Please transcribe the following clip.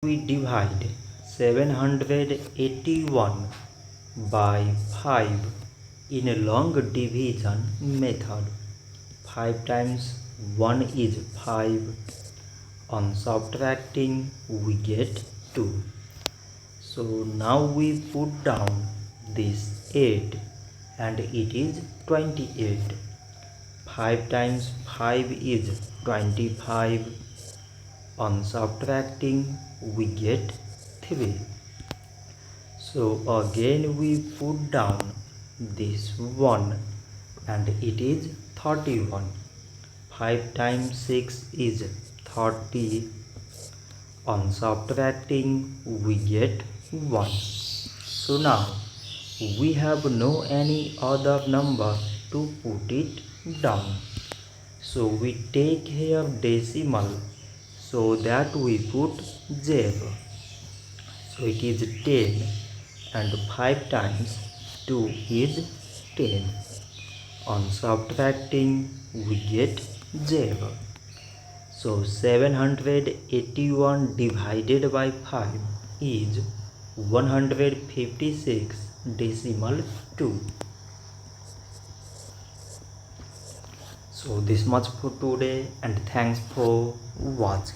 We divide 781 by 5 in a long division method. 5 times 1 is 5. On subtracting we get 2. So now we put down this 8 and it is 28. 5 times 5 is 25. On subtracting we get 3. So again we put down this 1 and it is 31. 5 times 6 is 30. On subtracting we get 1. So now we have no any other number to put it down. So we take here decimal so that we put 0. So it is 10 and 5 times 2 is 10. On subtracting we get 0. So 781 divided by 5 is 156 decimal 2. So this much for today and thanks for watching.